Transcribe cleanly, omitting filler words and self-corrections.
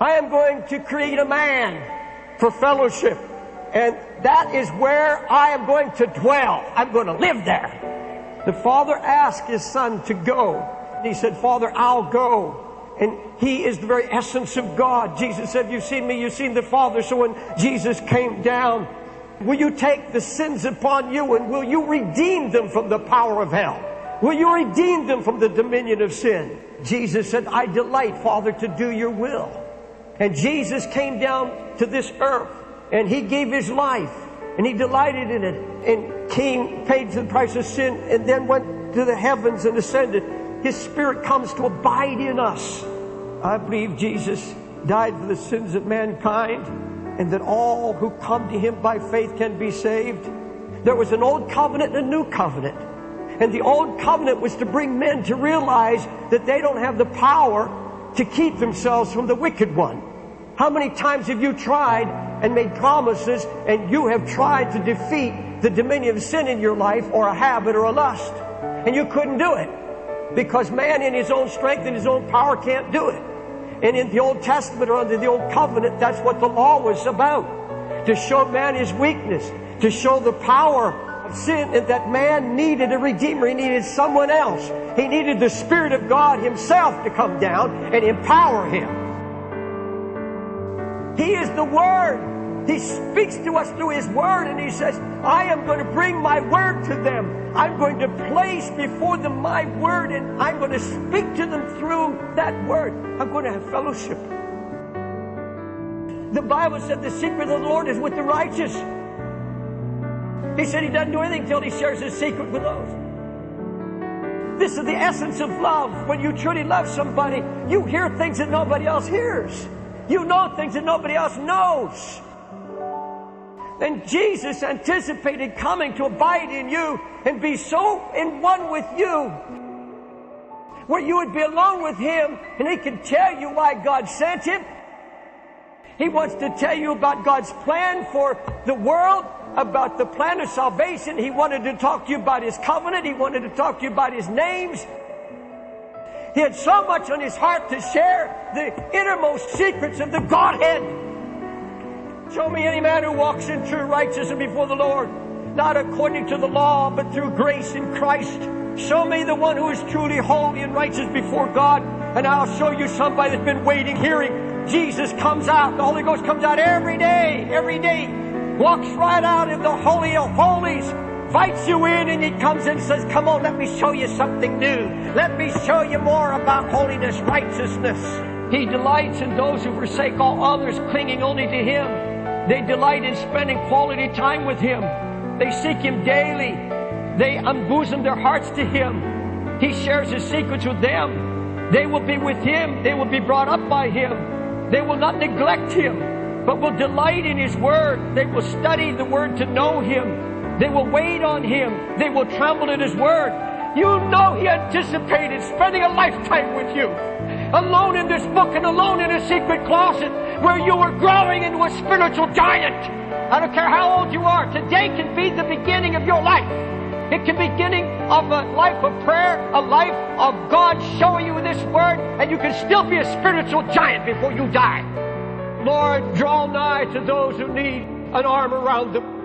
I am going to create a man for fellowship. And that is where I am going to dwell. I'm going to live there. The Father asked His Son to go. And He said, Father, I'll go. And He is the very essence of God. Jesus said, you've seen me, you've seen the Father. So when Jesus came down, will you take the sins upon you and will you redeem them from the power of hell? Will you redeem them from the dominion of sin? Jesus said, I delight, Father, to do your will. And Jesus came down to this earth and He gave His life and He delighted in it and came, paid the price of sin and then went to the heavens and ascended. His Spirit comes to abide in us. I believe Jesus died for the sins of mankind and that all who come to Him by faith can be saved. There was an old covenant and a new covenant. And the old covenant was to bring men to realize that they don't have the power to keep themselves from the wicked one. How many times have you tried and made promises and you have tried to defeat the dominion of sin in your life or a habit or a lust? And you couldn't do it because man in his own strength and his own power can't do it. And in the Old Testament or under the Old Covenant, that's what the law was about. To show man his weakness, to show the power of sin, and that man needed a Redeemer. He needed someone else. He needed the Spirit of God Himself to come down and empower him. He is the Word. He speaks to us through His Word and He says, I am going to bring my Word to them. I'm going to place before them my Word and I'm going to speak to them through that Word. I'm going to have fellowship. The Bible said the secret of the Lord is with the righteous. He said He doesn't do anything until He shares His secret with those. This is the essence of love. When you truly love somebody, you hear things that nobody else hears. You know things that nobody else knows. And Jesus anticipated coming to abide in you and be so in one with you where you would be alone with Him and He can tell you why God sent Him. He wants to tell you about God's plan for the world, about the plan of salvation. He wanted to talk to you about His covenant. He wanted to talk to you about His names. He had so much on His heart to share the innermost secrets of the Godhead. Show me any man who walks in true righteousness before the Lord, not according to the law, but through grace in Christ. Show me the one who is truly holy and righteous before God, and I'll show you somebody that's been waiting, hearing. Jesus comes out. The Holy Ghost comes out every day, walks right out in the Holy of Holies, invites you in, and He comes in and says, come on, let me show you something new. Let me show you more about holiness, righteousness. He delights in those who forsake all others, clinging only to Him. They delight in spending quality time with Him. They seek Him daily. They unbosom their hearts to Him. He shares His secrets with them. They will be with Him. They will be brought up by Him. They will not neglect Him, but will delight in His Word. They will study the Word to know Him. They will wait on Him. They will tremble at His Word. You know He anticipated spending a lifetime with you, alone in this book and alone in a secret closet where you were growing into a spiritual giant. I don't care how old you are. Today can be the beginning of your life. It can be the beginning of a life of prayer, a life of God showing you this Word, and you can still be a spiritual giant before you die. Lord, draw nigh to those who need an arm around them.